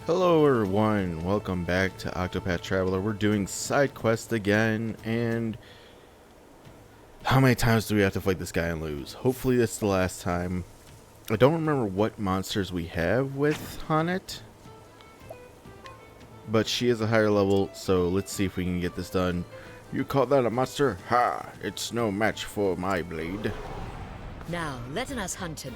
Hello everyone, welcome back to Octopath Traveler. We're doing side quest again, and how many times do we have to fight this guy and lose? Hopefully that's the last time. I don't remember what monsters we have with Hanet, but she is a higher level, so let's see if we can get this done. You call that a monster? Ha! It's no match for my blade. Now let us hunt him.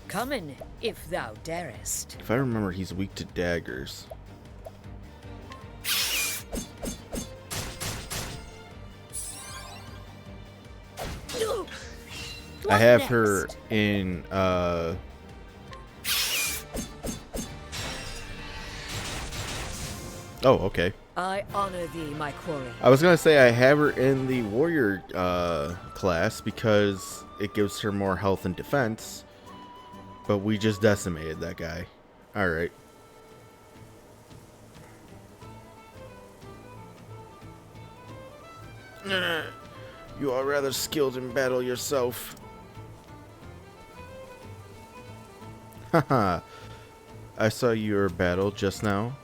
Come in, if thou darest. If I remember, he's weak to daggers. I have her in, Oh, okay. I honor thee, my quarry. I was gonna say I have her in the warrior class because it gives her more health and defense, but we just decimated that guy. Alright. You are rather skilled in battle yourself. Haha. I saw your battle just now.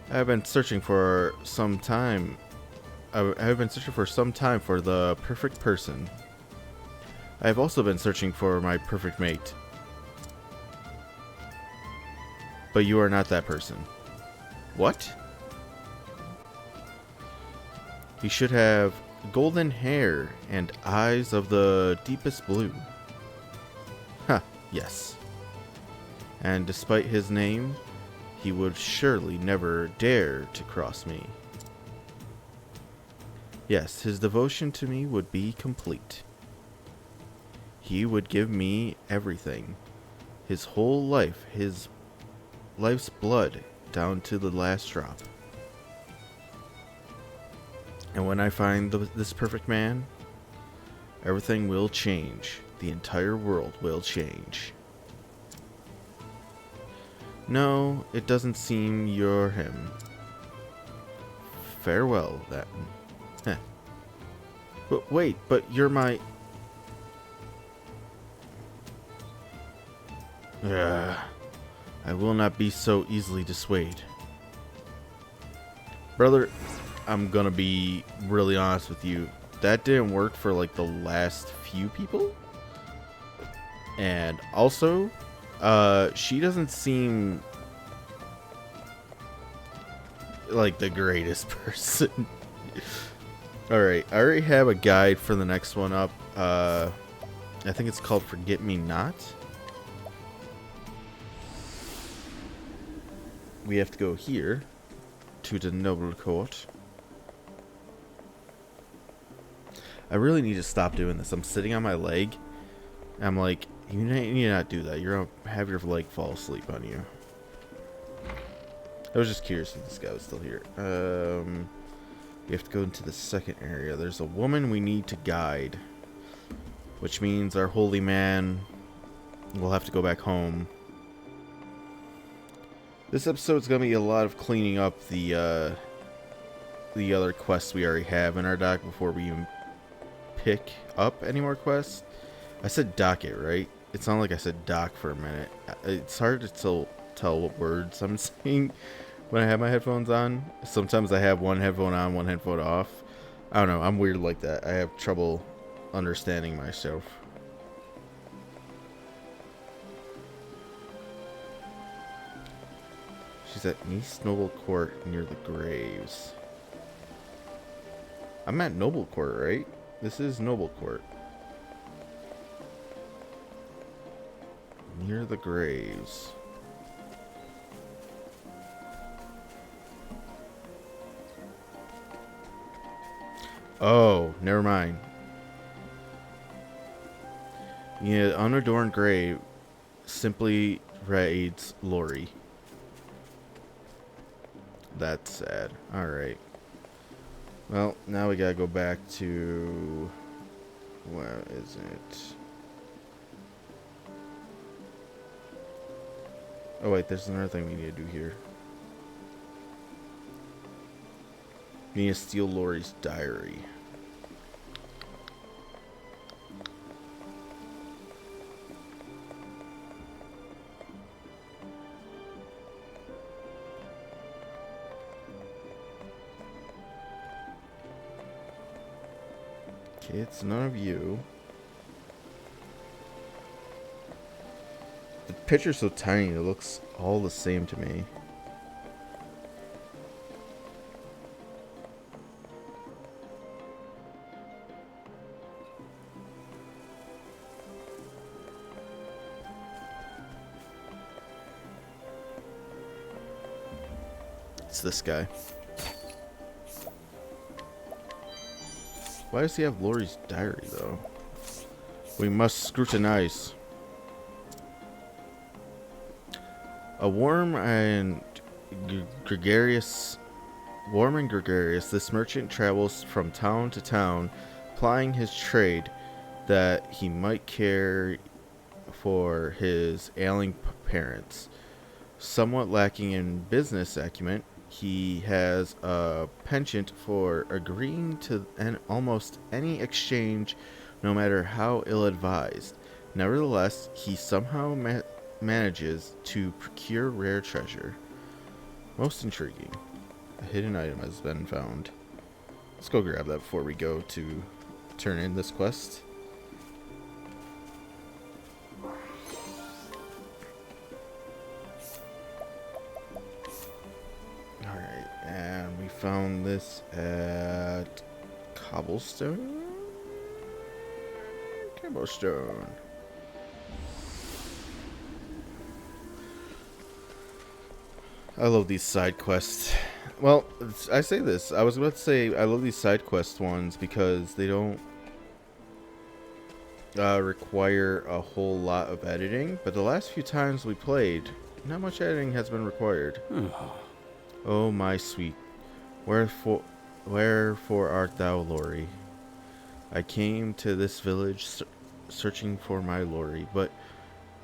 I have been searching for some time. I have been searching for some time for the perfect person. I have also been searching for my perfect mate. But you are not that person. What? He should have golden hair and eyes of the deepest blue. Ha, yes. And despite his name, he would surely never dare to cross me. Yes, his devotion to me would be complete. He would give me everything. His whole life, his life's blood, down to the last drop. And when I find this perfect man, everything will change. The entire world will change. No, it doesn't seem you're him. Farewell, then. Heh. But wait, but you're my... Ugh. I will not be so easily dissuaded. Brother, I'm gonna be really honest with you. That didn't work for like the last few people. And also, she doesn't seem like the greatest person. Alright, I already have a guide for the next one up. I think it's called Forget Me Not. We have to go here to the noble court. I really need to stop doing this. I'm sitting on my leg. I'm like, you need to not do that. You're gonna have your leg fall asleep on you. I was just curious if this guy was still here. We have to go into the second area. There's a woman we need to guide, which means our holy man will have to go back home. This episode's gonna be a lot of cleaning up the other quests we already have in our dock before we even pick up any more quests. I said docket, right? It sounded like I said dock for a minute. It's hard to tell what words I'm saying when I have my headphones on. Sometimes I have one headphone on, one headphone off. I don't know. I'm weird like that. I have trouble understanding myself. She's at East Noble Court near the graves. I'm at Noble Court, right? This is Noble Court. Near the graves. Oh, never mind. Yeah, unadorned grave simply reads Lori. That's sad. Alright. Well, now we gotta go back to... Where is it? Oh wait, there's another thing we need to do here. We need to steal Lori's diary. Okay, it's none of you. The picture's so tiny, it looks all the same to me. It's this guy. Why does he have Lori's diary, though? We must scrutinize. A warm and gregarious, this merchant travels from town to town, plying his trade that he might care for his ailing parents. Somewhat lacking in business acumen, he has a penchant for agreeing to almost any exchange, no matter how ill-advised. Nevertheless, he somehow manages to procure rare treasure. Most intriguing. A hidden item has been found. Let's go grab that before we go to turn in this quest. Alright, and we found this at Cobblestone? Cobblestone. I love these side quests. Well, I say this. I was about to say I love these side quest ones because they don't require a whole lot of editing. But the last few times we played, not much editing has been required. Oh, my sweet. Wherefore art thou, Lori? I came to this village searching for my Lori, but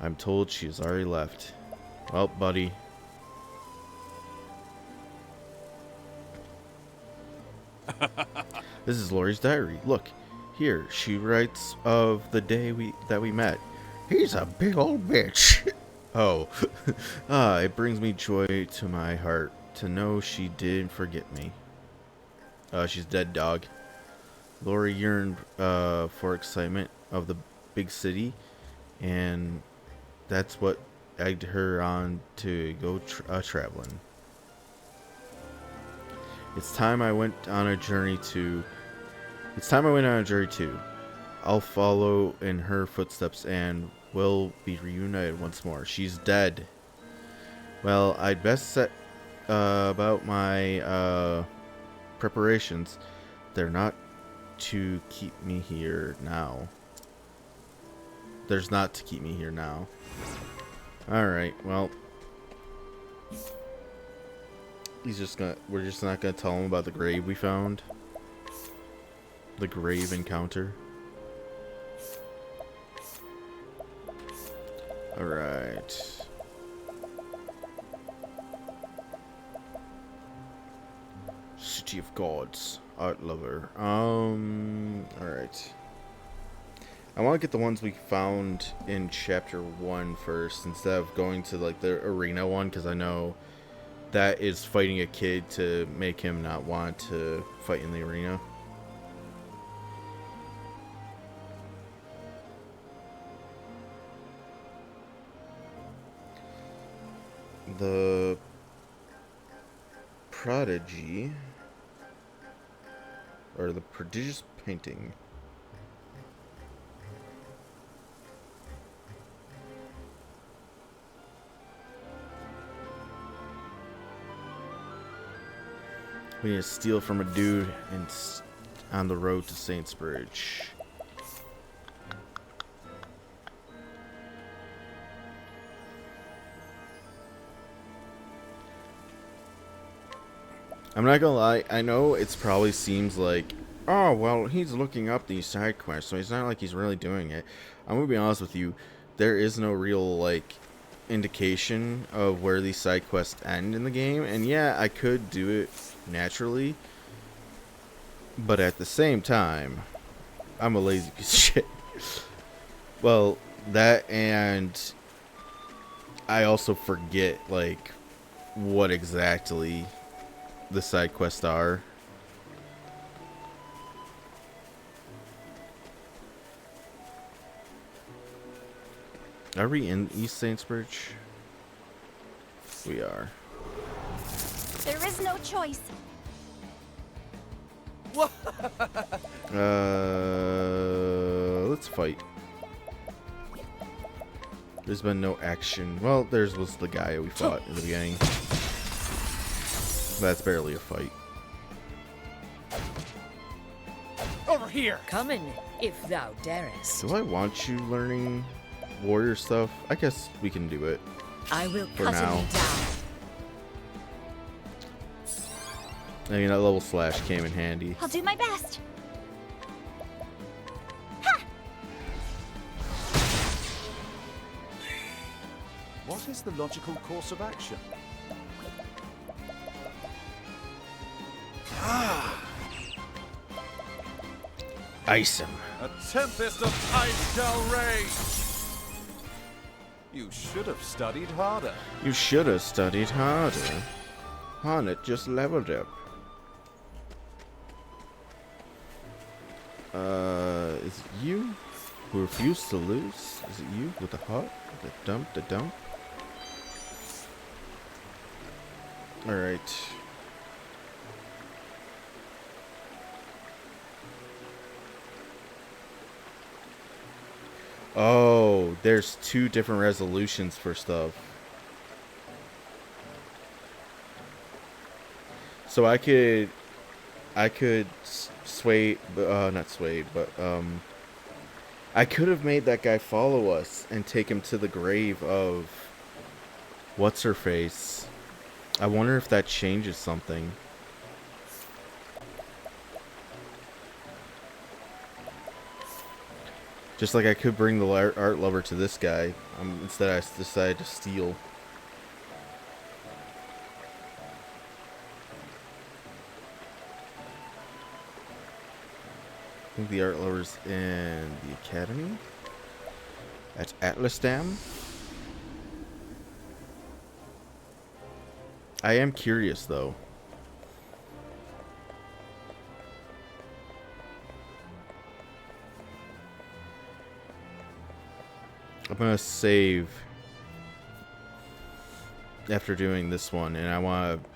I'm told she has already left. Well, buddy. This is Lori's diary. Look, here she writes of the day that we met. He's a big old bitch. Oh, it brings me joy to my heart to know she didn't forget me. She's dead, dog. Lori yearned for excitement of the big city, and that's what egged her on to go traveling. It's time I went on a journey too. I'll follow in her footsteps and we'll be reunited once more. She's dead. Well, I'd best set about my preparations. They're not to keep me here now. There's not to keep me here now. Alright, well. We're just not gonna tell him about the grave we found. The grave encounter. Alright. City of Gods. Art lover. Alright. I want to get the ones we found in chapter 1 first, instead of going to like the arena one, because I know that is fighting a kid to make him not want to fight in the arena. The prodigy, or the prodigious painting. We need to steal from a dude and on the road to Saints Bridge. I'm not gonna lie, I know it's probably seems like, oh, well, he's looking up these side quests, so it's not like he's really doing it. I'm gonna be honest with you, there is no real, like, indication of where these side quests end in the game, and yeah, I could do it naturally, but at the same time, I'm a lazy piece of shit. Well, that, and I also forget, like, what exactly the side quests are. Are we in East Saintsbridge? We are. There is no choice. Let's fight. There's been no action. Well, there's was the guy we fought in the beginning. That's barely a fight. Over here. Come in, if thou darest. Do I want you learning warrior stuff? I guess we can do it. I will For cut now. him down. I mean, that level slash came in handy. I'll do my best. What is the logical course of action? Ice him. A tempest of ice shall rage! You should have studied harder. You should have studied harder. Hornet just leveled up. Is it you who refused to lose? Is it you with the heart? The dump? Alright. Oh, there's two different resolutions for stuff. So I could sway, not sway, but I could have made that guy follow us and take him to the grave of what's her face. I wonder if that changes something. Just like I could bring the art lover to this guy, instead I decided to steal. I think the art lover's in the academy at Atlas Dam. I am curious though. I'm gonna save after doing this one, and I want to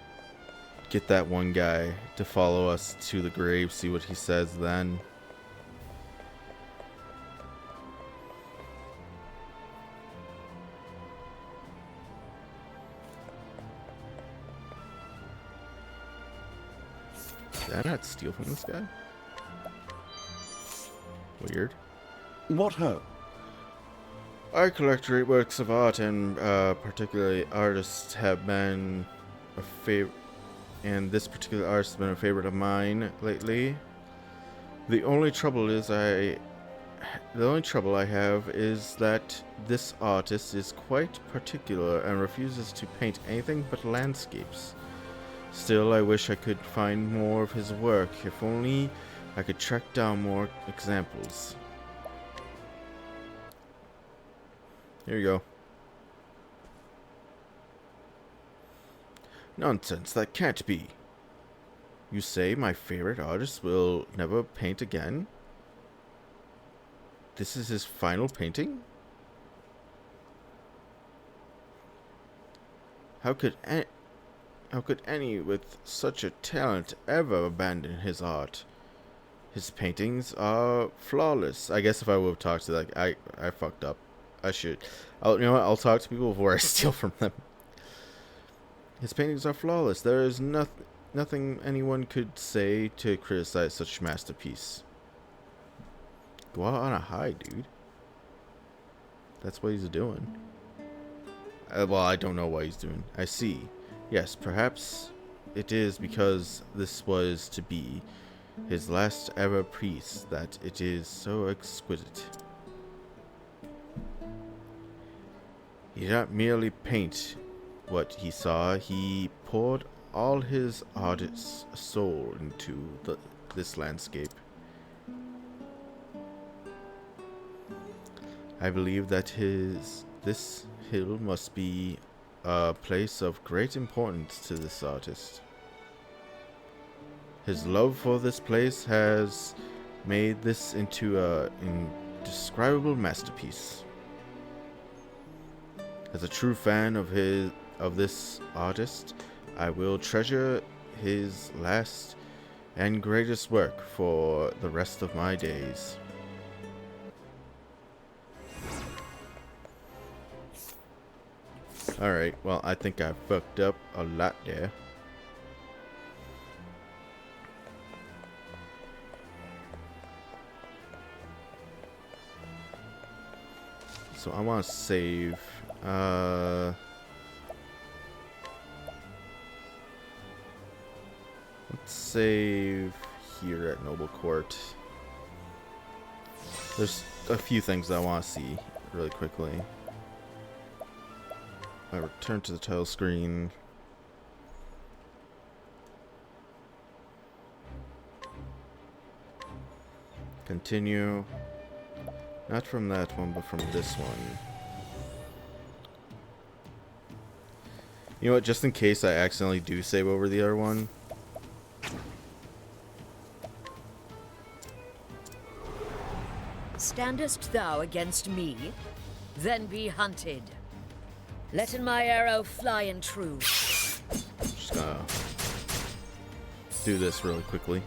get that one guy to follow us to the grave, see what he says then. Did I not steal from this guy? Weird. What ho? I collect great works of art, and particularly artists have been a favorite, and this particular artist has been a favorite of mine lately. The only trouble I have is that this artist is quite particular and refuses to paint anything but landscapes. Still, I wish I could find more of his work. If only I could track down more examples. Here you go. Nonsense, that can't be. You say my favorite artist will never paint again? This is his final painting? How could any with such a talent ever abandon his art? His paintings are flawless. I guess if I would have talked to that, I fucked up. I should. You know what? I'll talk to people before I steal from them. His paintings are flawless. There is nothing anyone could say to criticize such masterpiece. Go out on a high, dude. That's what he's doing. Well, I don't know what he's doing. I see. Yes, perhaps it is because this was to be his last ever piece that it is so exquisite. He did not merely paint what he saw, he poured all his artist's soul into this landscape. I believe that this hill must be a place of great importance to this artist. His love for this place has made this into an indescribable masterpiece. As a true fan of this artist, I will treasure his last and greatest work for the rest of my days. Alright, well, I think I fucked up a lot there. So I want to save. Let's save here at Noble Court. There's a few things I want to see really quickly. I return to the title screen. Continue. Not from that one, but from this one. You know what? Just in case I accidentally do save over the other one. Standest thou against me? Then be hunted. Let my arrow fly in true. Just gonna do this really quickly.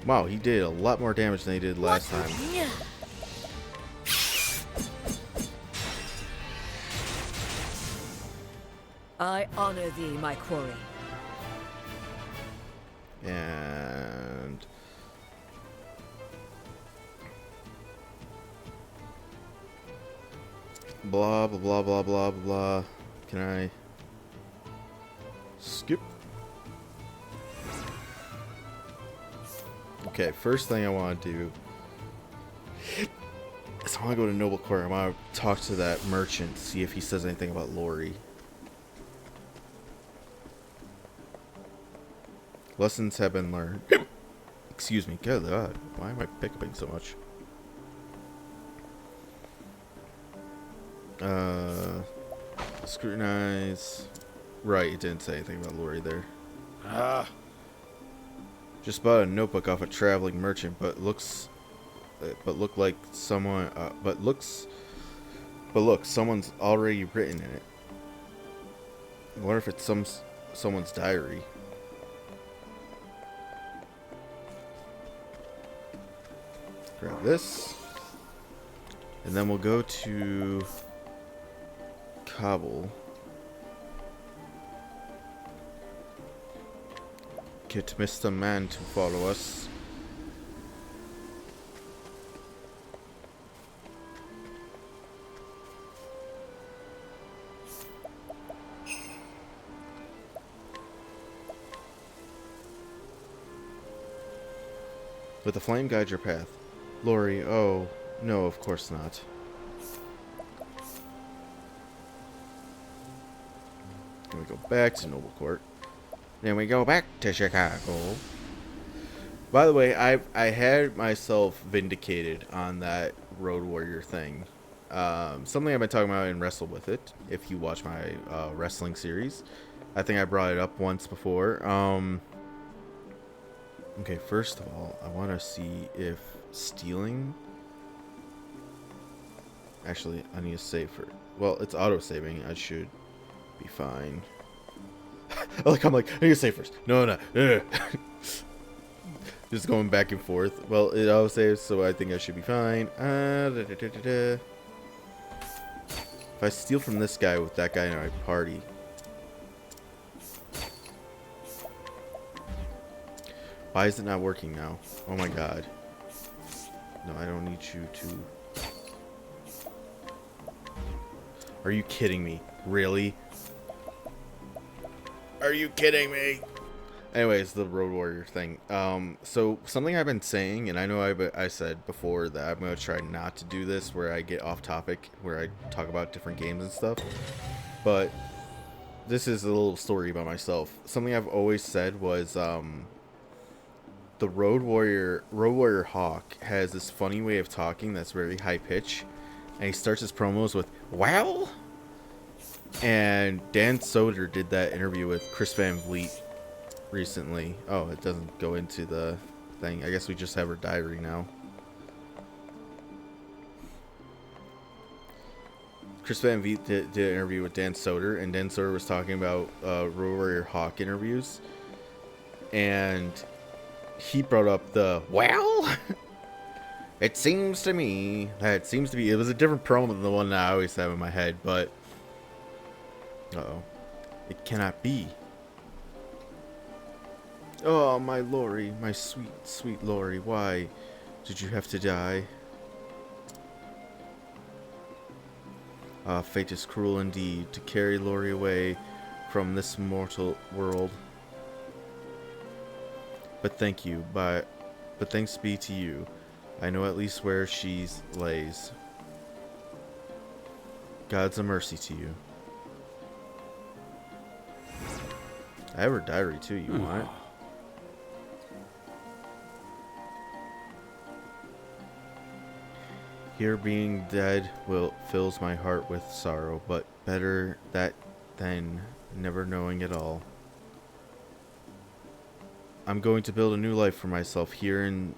Wow, he did a lot more damage than he did last time. I honor thee, my quarry. And blah blah blah blah blah blah. Can I skip? Okay, first thing I want to do is I want to go to Noble Court. I want to talk to that merchant, see if he says anything about Lori. Lessons have been learned. Excuse me. Good God. Why am I hiccuping so much? Scrutinize. Right, it didn't say anything about Lori there. Just bought a notebook off a traveling merchant, but look, someone's already written in it. I wonder if it's someone's diary. Grab this, and then we'll go to Kabul. Get Mr. Man to follow us. Let the flame guide your path. Lori, oh, no, of course not. Then we go back to Noble Court. Then we go back to Chicago. By the way, I had myself vindicated on that Road Warrior thing. Something I've been talking about in Wrestle With It, if you watch my wrestling series. I think I brought it up once before. Okay, first of all, I want to see if stealing... Actually, I need to save for... Well, it's auto-saving. I should be fine. I'm like, I need to save first. No. Just going back and forth. Well, it auto-saves, so I think I should be fine. If I steal from this guy with that guy in my party... Why is it not working now? Oh my god. No, I don't need you to... Are you kidding me? Really? Are you kidding me? Anyways, the Road Warrior thing. So something I've been saying, and I know I said before that I'm going to try not to do this where I get off topic, where I talk about different games and stuff. But this is a little story about myself. Something I've always said was... the Road Warrior Hawk has this funny way of talking that's very high pitch, and he starts his promos with "Well," and Dan Soder did that interview with Chris Van Vliet recently. Oh, it doesn't go into the thing. I guess we just have her diary now. Chris Van Vliet did an interview with Dan Soder, and Dan Soder was talking about Road Warrior Hawk interviews, and he brought up the, well, it seems to me that it was a different promo than the one that I always have in my head, but, uh-oh, it cannot be. Oh, my Lori, my sweet, sweet Lori, why did you have to die? Fate is cruel indeed to carry Lori away from this mortal world. But thanks be to you. I know at least where she lays. God's a mercy to you. I have her diary too, you want it? Here being dead fills my heart with sorrow, but better that than never knowing it all. I'm going to build a new life for myself here in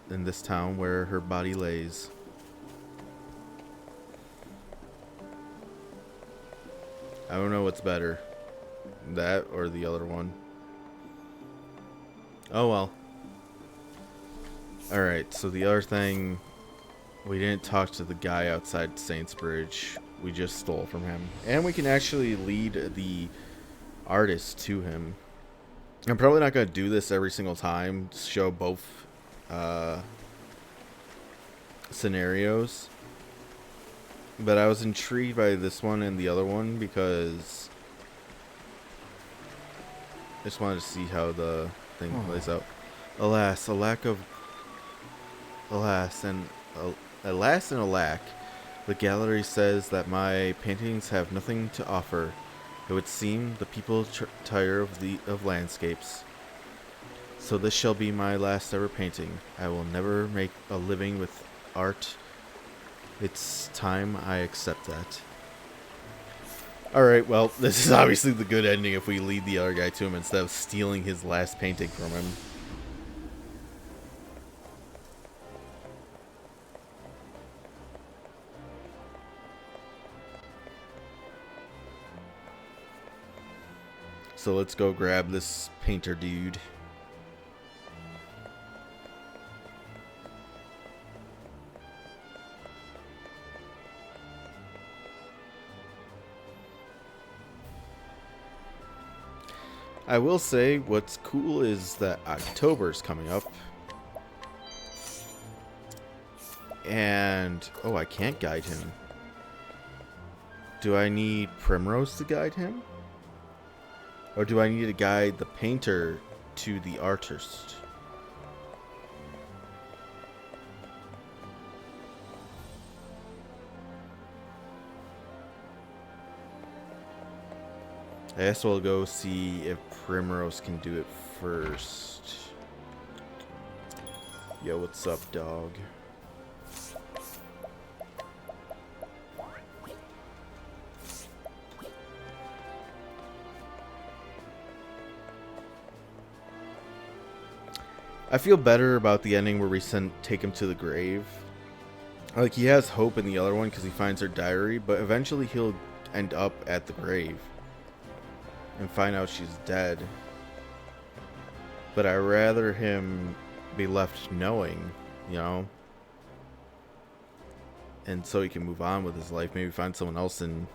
this town where her body lays. I don't know what's better, that or the other one. Oh well. Alright, so the other thing, we didn't talk to the guy outside Saints Bridge. We just stole from him. And we can actually lead the artist to him. I'm probably not going to do this every single time, show both scenarios. But I was intrigued by this one and the other one because I just wanted to see how the thing plays out. Alas, and alack, the gallery says that my paintings have nothing to offer. It would seem the people tire of landscapes. So this shall be my last ever painting. I will never make a living with art. It's time I accept that. Alright, well, this is obviously the good ending if we lead the other guy to him instead of stealing his last painting from him. So let's go grab this painter dude. I will say what's cool is that October's coming up. And, oh, I can't guide him. Do I need Primrose to guide him? Or do I need to guide the painter to the artist? I guess we'll go see if Primrose can do it first. Yo, what's up, dog? I feel better about the ending where we take him to the grave. Like, he has hope in the other one because he finds her diary, but eventually he'll end up at the grave and find out she's dead. But I'd rather him be left knowing, you know? And so he can move on with his life. Maybe find someone else and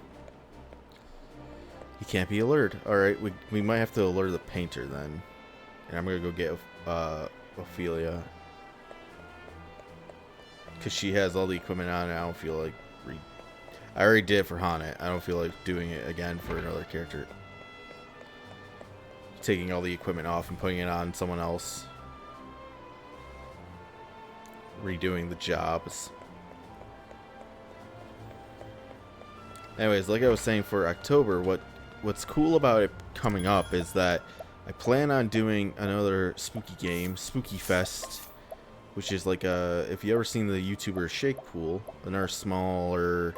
he can't be alerted. Alright, we might have to alert the painter then. And I'm going to go get Ophelia. Because she has all the equipment on and I don't feel like... I already did it for Haunted. I don't feel like doing it again for another character. Taking all the equipment off and putting it on someone else. Redoing the jobs. Anyways, like I was saying for October, what's cool about it coming up is that I plan on doing another spooky game, Spooky Fest, which is like if you ever seen the YouTuber Shake Pool, another smaller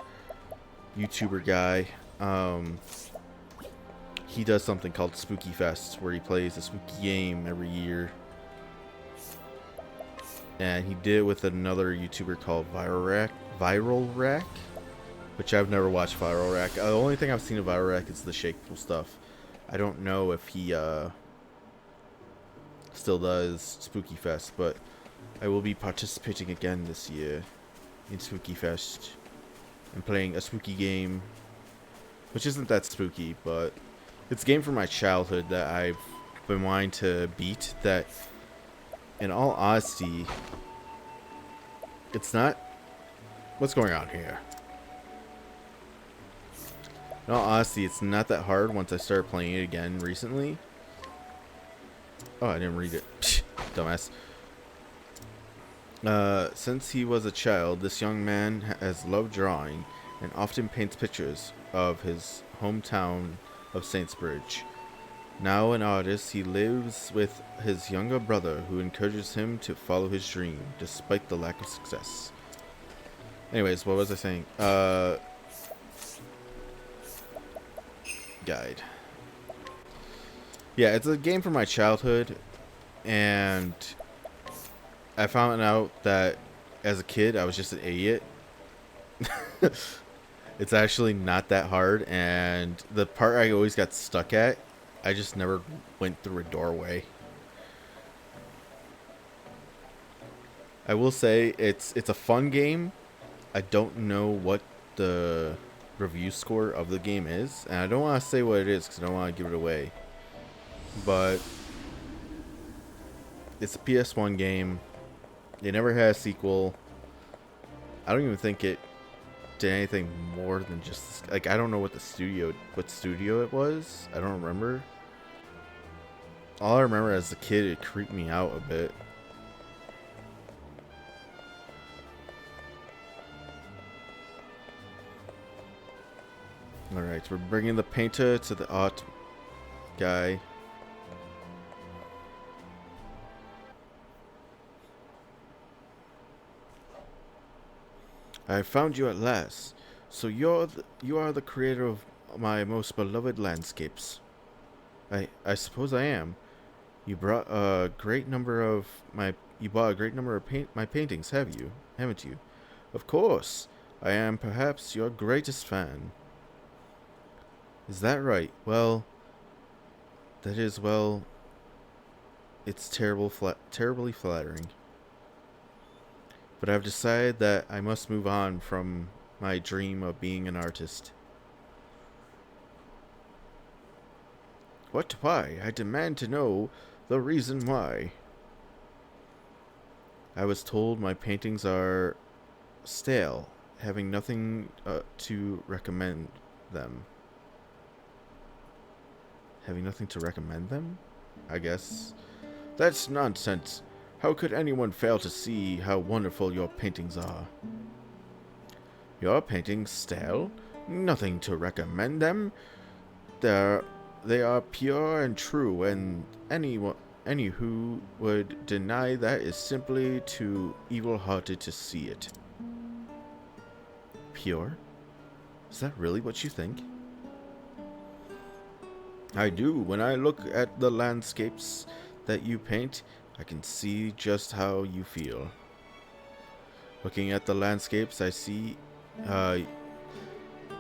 YouTuber guy, he does something called Spooky Fest, where he plays a spooky game every year. And he did it with another YouTuber called Viral Rack. which I've never watched Viral Rack. The only thing I've seen of Viral Rack is the Shake Pool stuff. I don't know if he still does Spooky Fest, but I will be participating again this year in Spooky Fest and playing a spooky game, which isn't that spooky, but it's a game from my childhood that I've been wanting to beat. That, in all honesty, it's not... What's going on here? In all honesty, it's not that hard once I started playing it again recently. Oh, I didn't read it. Dumbass. Since he was a child, this young man has loved drawing and often paints pictures of his hometown of Saintsbridge. Now an artist, he lives with his younger brother who encourages him to follow his dream despite the lack of success. Anyways, what was I saying? Guide. Yeah, it's a game from my childhood, and I found out that as a kid I was just an idiot. It's actually not that hard, and the part I always got stuck at, I just never went through a doorway. I will say it's a fun game. I don't know what the review score of the game is, and I don't want to say what it is because I don't want to give it away. But it's a PS1 game. It never had a sequel. I don't even think it did anything more than just, like, I don't know what studio it was. I don't remember. All I remember as a kid, it creeped me out a bit. Alright, we're bringing the painter to the art guy. I found you at last. So you are the creator of my most beloved landscapes. I suppose I am. You brought a great number of my paintings, haven't you? Of course. I am perhaps your greatest fan. Is that right? Well, that is, well, it's terribly flattering. But I've decided that I must move on from my dream of being an artist. What? Why? I demand to know the reason why. I was told my paintings are stale, having nothing to recommend them. Having nothing to recommend them? I guess. That's nonsense. How could anyone fail to see how wonderful your paintings are? Your paintings stale? Nothing to recommend them? They are pure and true, and any who would deny that is simply too evil-hearted to see it. Pure? Is that really what you think? I do. When I look at the landscapes that you paint, I can see just how you feel. Looking at the landscapes, I see...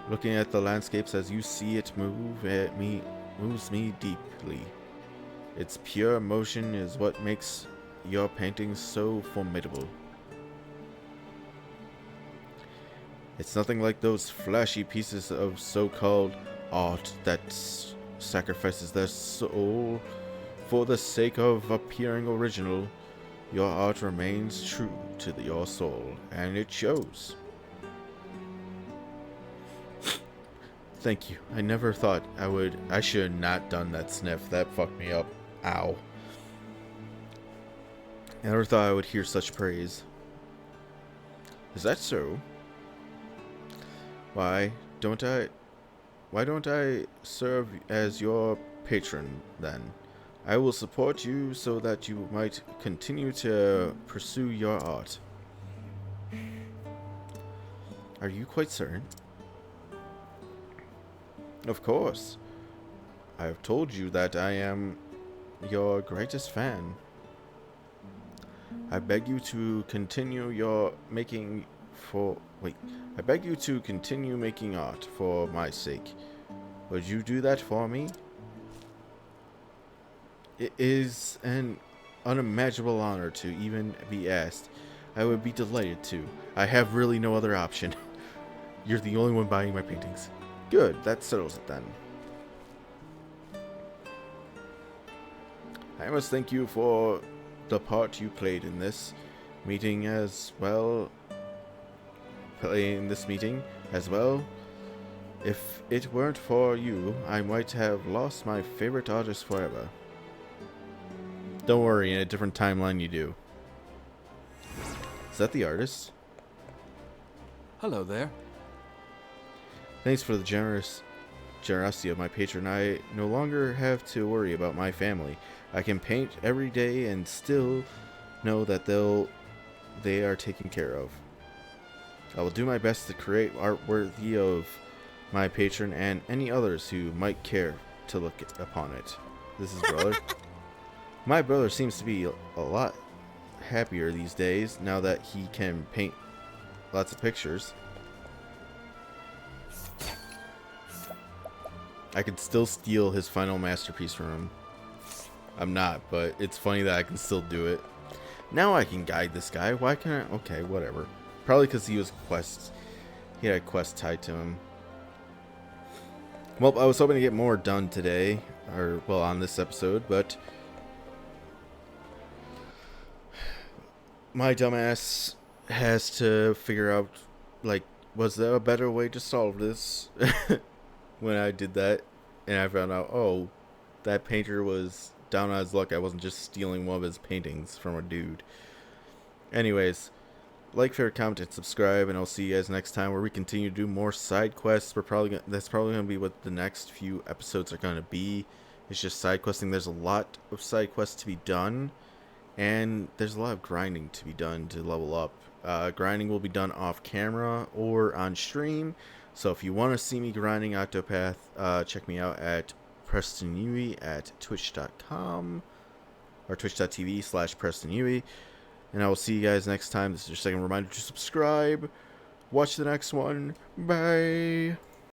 looking at the landscapes as you see it moves me deeply. Its pure emotion is what makes your paintings so formidable. It's nothing like those flashy pieces of so-called art that sacrifices their soul for the sake of appearing original. Your art remains true to your soul, and it shows. Thank you. I never thought I would. I should have not done that sniff. That fucked me up. Ow. I never thought I would hear such praise. Is that so? Why don't I serve as your patron then? I will support you so that you might continue to pursue your art. Are you quite certain? Of course. I have told you that I am your greatest fan. I beg you to continue making I beg you to continue making art for my sake. Would you do that for me? It is an unimaginable honor to even be asked. I would be delighted to. I have really no other option. You're the only one buying my paintings. Good, that settles it then. I must thank you for the part you played in this meeting as well. If it weren't for you, I might have lost my favorite artist forever. Don't worry, in a different timeline you do. Is that the artist? Hello there. Thanks for the generosity of my patron. I no longer have to worry about my family. I can paint every day and still know that they are taken care of. I will do my best to create art worthy of my patron and any others who might care to look upon it. This is brother. My brother seems to be a lot happier these days now that he can paint lots of pictures. I could still steal his final masterpiece from him. I'm not, but it's funny that I can still do it. Now I can guide this guy. Why can't I? Okay, whatever. Probably because he had a quest tied to him. Well, I was hoping to get more done today, or well, on this episode, but my dumbass has to figure out, like, was there a better way to solve this? When I did that, and I found out, oh, that painter was down on his luck. I wasn't just stealing one of his paintings from a dude. Anyways, like, favorite, comment, and subscribe, and I'll see you guys next time where we continue to do more side quests. That's probably gonna be what the next few episodes are gonna be. It's just side questing. There's a lot of side quests to be done, and there's a lot of grinding to be done to level up. Grinding will be done off camera or on stream. So if you want to see me grinding Octopath, check me out at PrestonUE at twitch.com or twitch.tv/PrestonUE. And I will see you guys next time. This is your second reminder to subscribe. Watch the next one. Bye.